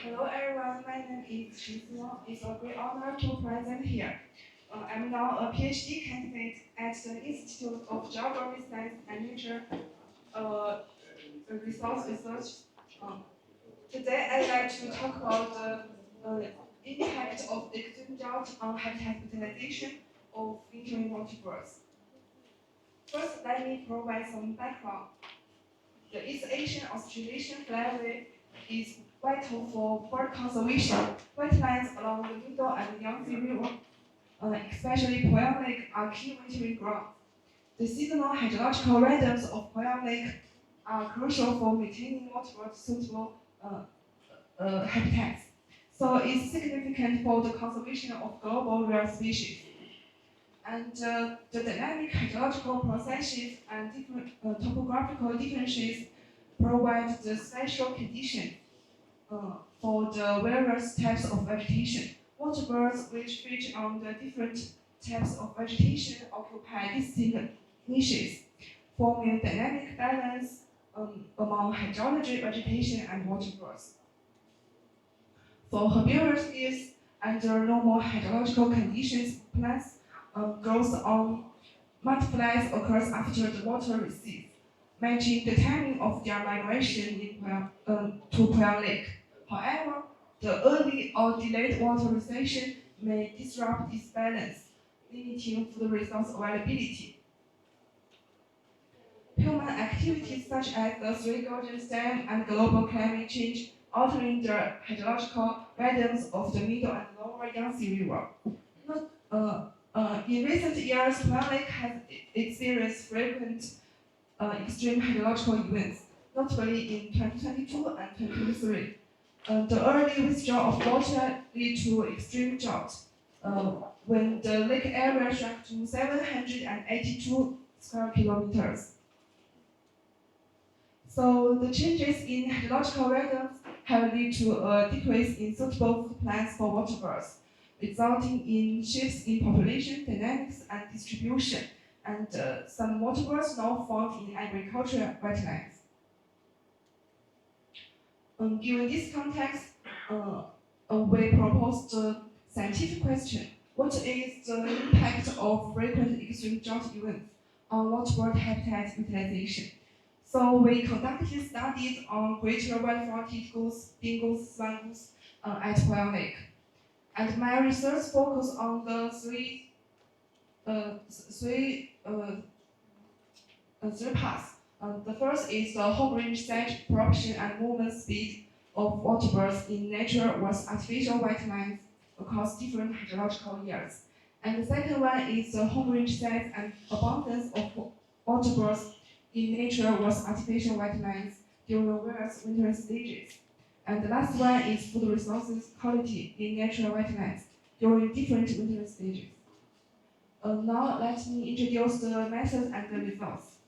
Hello everyone, my name is Shisimo. It's a great honor to present here. I'm now a PhD candidate at the Institute of Geography, Science and Nature uh, Resource Research. Um, Today I'd like to talk about the impact of extreme drought on habitat utilization of wintering waterbirds. First, let me provide some background. The East Asian Australasian flyway is vital for bird conservation. Wetlands along the Middle and Yangtze River, especially Poyang Lake, are key wintering grounds. The seasonal hydrological rhythms of Poyang Lake are crucial for maintaining waterbird suitable habitats. So it's significant for the conservation of global rare species. And the dynamic hydrological processes and different topographical differences provide the special conditions for the various types of vegetation. Waterbirds which feed on the different types of vegetation occupy distinct niches, forming dynamic balance among hydrology, vegetation, and waterbirds. For herbivorous years, under normal hydrological conditions, plants growth on mudflats occurs after the water recedes, matching the timing of their migration to Poyang Lake. However, the early or delayed water recession may disrupt this balance, limiting food resource availability. Human activities such as the Three Gorges Dam and global climate change altering the hydrological rhythms of the middle and lower Yangtze River. In recent years, Poyang Lake has experienced frequent extreme hydrological events, notably in 2022 and 2023. The early withdrawal of water led to extreme drought, when the lake area shrank to 782 square kilometers. So the changes in hydrological rhythms have led to a decrease in suitable food plants for waterbirds, resulting in shifts in population dynamics and distribution, and some waterbirds now found in agricultural wetlands. Given this context, we proposed the scientific question: what is the impact of frequent extreme drought events on waterbird habitat utilization? So we conducted studies on greater white-fronted goose, dingoes, swan goose at Poyang Lake. And my research focused on the three paths. The first is the home range size, propagation, and movement speed of waterbirds in nature versus artificial wetlands across different hydrological years. And the second one is the home range size and abundance of waterbirds in nature versus artificial wetlands during various winter stages. And the last one is food resources quality in natural wetlands during different winter stages. Now let me introduce the methods and the results.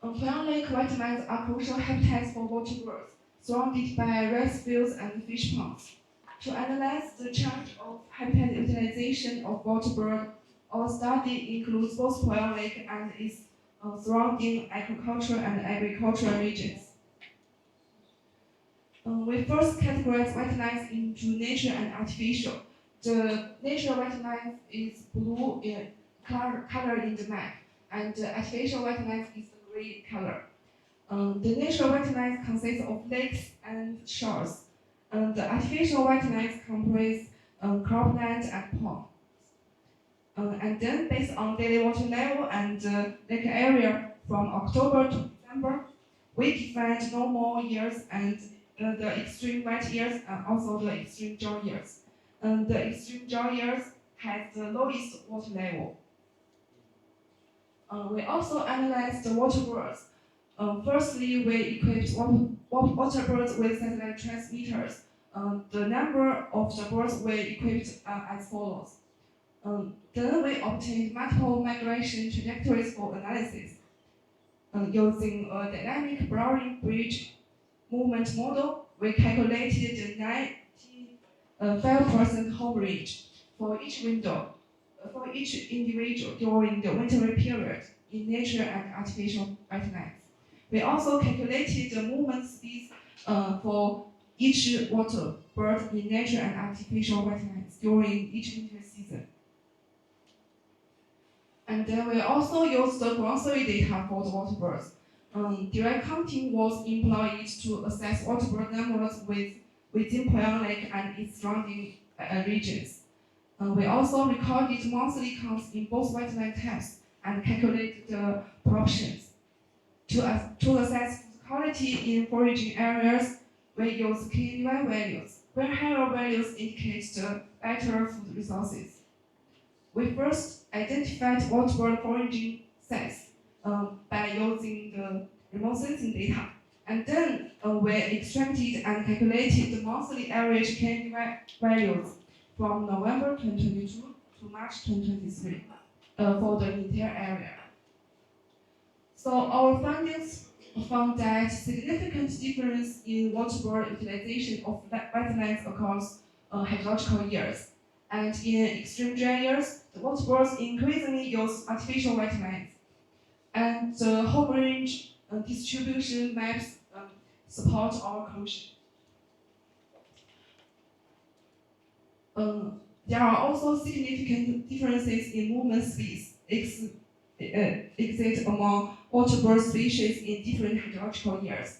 Poyang Lake wetlands are crucial habitats for waterbirds, surrounded by rice fields and fish ponds. To analyze the change of habitat utilization of waterbird, our study includes both Poyang Lake and its surrounding agricultural and agricultural regions. We first categorize wetlands into nature and artificial. The natural wetlands is blue color in the map, and the artificial wetlands is the gray color. The natural wetlands consist of lakes and shores. The artificial wetlands comprise cropland and ponds. And then, based on daily water level and lake area from October to December, we defined normal years and the extreme wet years and also the extreme dry years. The extreme dry years had the lowest water level. We also analyzed the waterbirds. Firstly, we equipped waterbirds with satellite transmitters. The number of the birds we equipped are as follows. Then we obtained multiple migration trajectories for analysis. Using a dynamic Brownian bridge movement model, we calculated the 95% home range for each window, for each individual during the wintry period in nature and artificial wetlands. We also calculated the movement speeds for each water bird in nature and artificial wetlands during each winter season. And then we also use the grocery data for the water birds. Direct counting was employed to assess water bird numbers within Poyang Lake and its surrounding regions. We also recorded monthly counts in both wetland types and calculated the proportions. To assess food quality in foraging areas, we use KNY values, where higher values indicate the better food resources. We first identified water bird foraging sites by using the remote sensing data. And then we extracted and calculated the monthly average KNY values from November 2022 to March 2023 for the entire area. So our findings found that significant difference in water bird utilization of wetlands across hydrological years. And in extreme dry years, the water birds increasingly use artificial wetlands. And the home range distribution maps support our conclusion. There are also significant differences in movement speeds exist among water bird species in different hydrological years.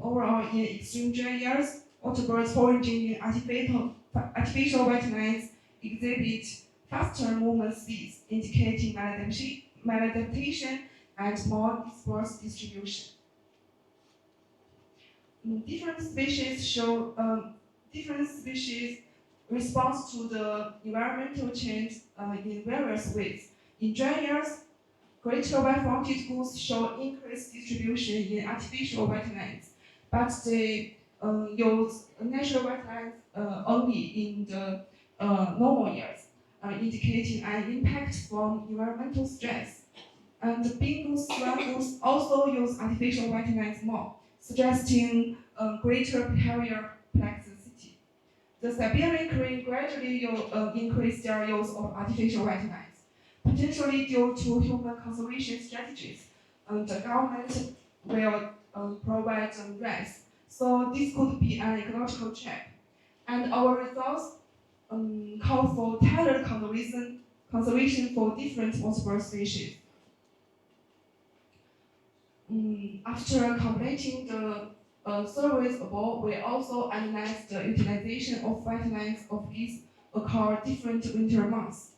Overall, in extreme dry years, water birds foraging in artificial wetlands exhibit faster movement speeds, indicating maladaptation and more dispersed distribution. Different species respond to the environmental change in various ways. In dry years, greater wide-fronted goose show increased distribution in artificial wetlands, but they use natural wetlands only in the normal years, indicating an impact from environmental stress. And the pink goose, brown goose also use artificial wetlands more, suggesting greater behavior plasticity. The Siberian crane gradually increased their use of artificial wetlands, potentially due to human conservation strategies. The government will provide grants, so this could be an ecological trap. And our results call for tailored conservation for different water bird species. After completing the surveys above, we also analyzed the utilization of wetlands of geese across different winter months.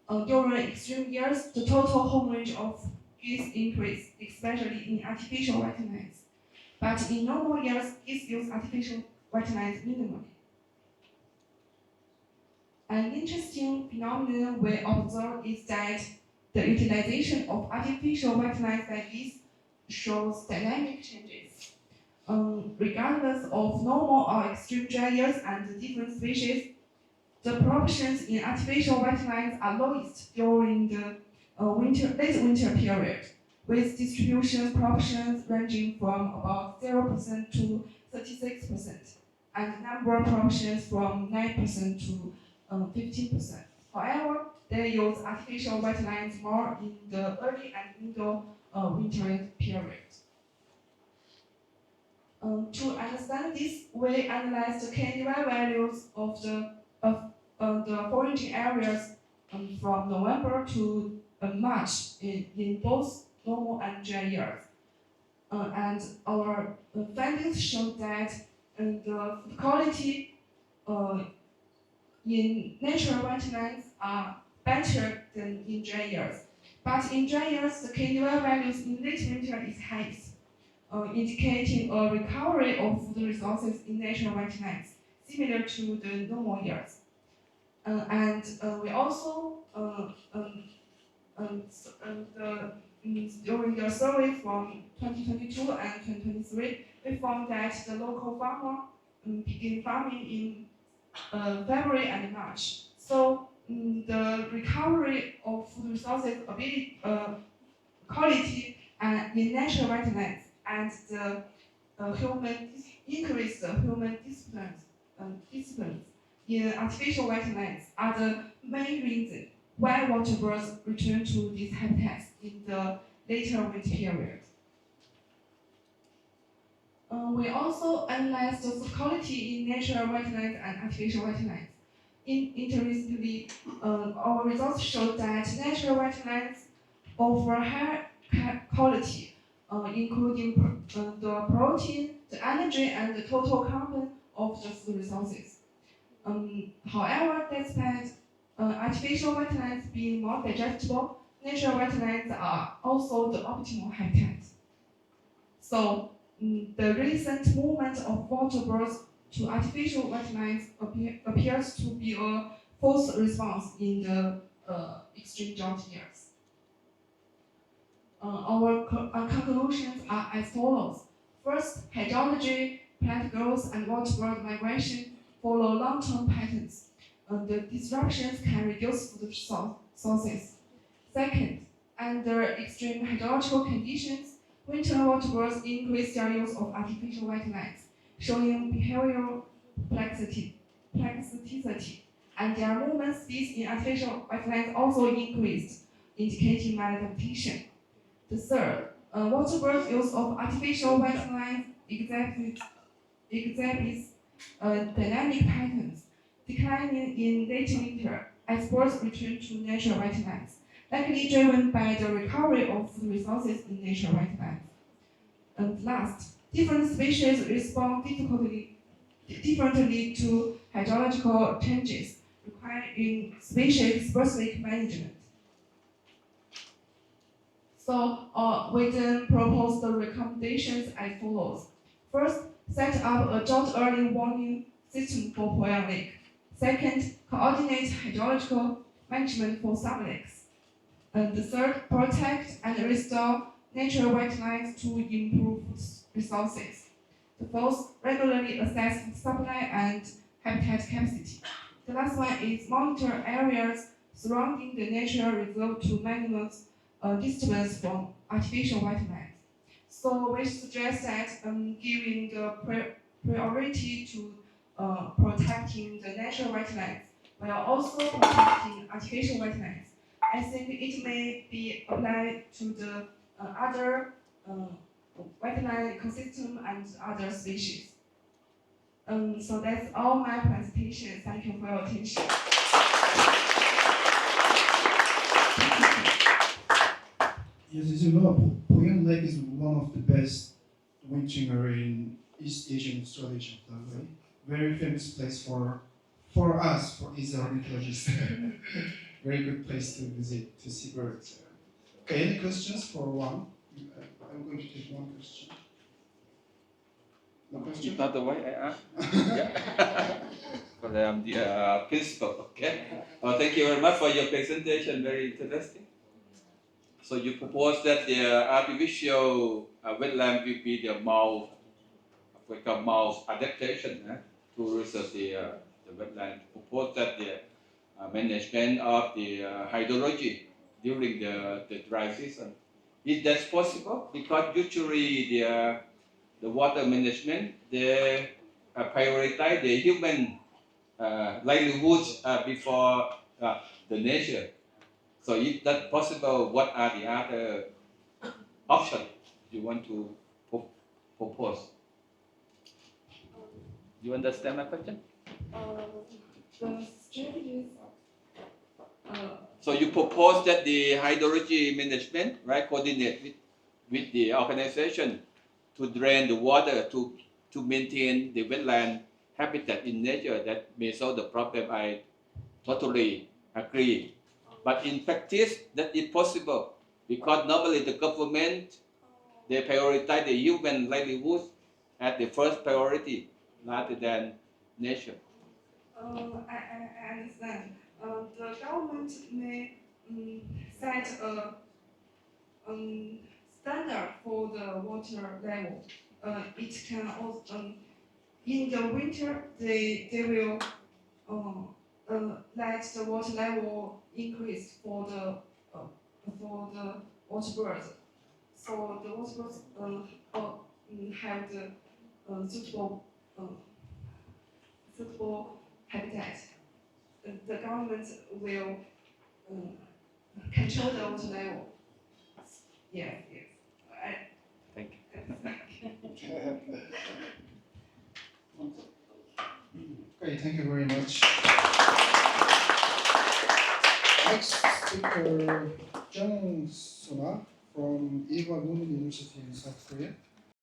During extreme years, the total home range of geese increased, especially in artificial wetlands. But in normal years, geese use artificial wetlands minimally. An interesting phenomenon we observe is that the utilization of artificial wetlands by geese shows dynamic changes. Regardless of normal or extreme dry years and the different species, the proportions in artificial wetlands are lowest during the late winter period, with distribution proportions ranging from about 0% to 36%, and number proportions from 9% to 15%. However, they use artificial wetlands more in the early and middle winter period. To understand this, we analyzed the KNY values of the foraging areas from November to March in both normal and dry years. And our findings show that the food quality in natural wetlands are better than in dry years. But in dry years, the KNY values in late winter is highest, indicating a recovery of food resources in natural wetlands, similar to the normal years. We also, during the survey from 2022 and 2023, we found that the local farmer began farming in February and March. So the recovery of food resources quality in natural wetlands and the increased human disciplines in artificial wetlands are the main reason why water birds return to these habitats in the later winter period. We also analyzed the food quality in natural wetlands and artificial wetlands. Interestingly, our results showed that natural wetlands offer higher quality, including the protein, the energy, and the total carbon of the food resources. However, despite artificial wetlands being more digestible, natural wetlands are also the optimal habitat. So, the recent movement of waterbirds to artificial wetlands appears to be a false response in the extreme drought years. Our conclusions are as follows. First, hydrology, plant growth, and waterbird migration follow long-term patterns. The disruptions can reduce food sources. Second, under extreme hydrological conditions, winter waterbirds increase their use of artificial wetlands, showing behavioral plasticity, and their movement speeds in artificial wetlands also increased, indicating maladaptation. The third, waterbirds' use of artificial wetlands exhibits dynamic patterns, declining in late winter as birds return to natural wetlands, likely driven by the recovery of food resources in natural wetlands. And last, different species respond differently to hydrological changes, requiring species-specific management. So, we then propose the recommendations as follows. First, set up a drought early warning system for WANG Lake. Second, coordinate hydrological management for sublakes. And the third, protect and restore natural wetlands to improve resources. The fourth, regularly assess supply and habitat capacity. The last one is monitor areas surrounding the natural reserve to minimize disturbance from artificial wetlands. So we suggest that giving the priority to protecting the natural wetlands while also protecting artificial wetlands. I think it may be applied to the other wetland ecosystem and other species. So that's all my presentation. Thank you for your attention. Yes, as you know, WANG Lake is one of the best wintering area in East Asian Australasia, by the way. Very famous place for us, for ornithologists. Very good place to visit, to see birds. Okay, any questions for one? I'm going to take one question. No question? It's not the way I ask. Yeah. But I'm the principal, okay? Thank you very much for your presentation, very interesting. So you propose that the artificial wetland will be the more adaptation to research the wetland. Propose that the management of the hydrology during the dry season. Is that possible? Because usually the water management, they prioritize the human livelihoods before the nature. So if that's possible, what are the other options you want to propose? You understand my question? The strategies. So you propose that the hydrology management, right, coordinate with the organization to drain the water to maintain the wetland habitat in nature. That may solve the problem. I totally agree. But in practice, that is possible because normally the government, they prioritize the human livelihood as the first priority rather than nature. I understand. The government may set a standard for the water level. It can also, in the winter, they will let the water level increase for the water birds. So the water birds have the suitable habitat. The government will control the water level. Yes. Thank you. Okay, thank you very much. Next speaker, Jung Sona from Eva Women University in South Korea.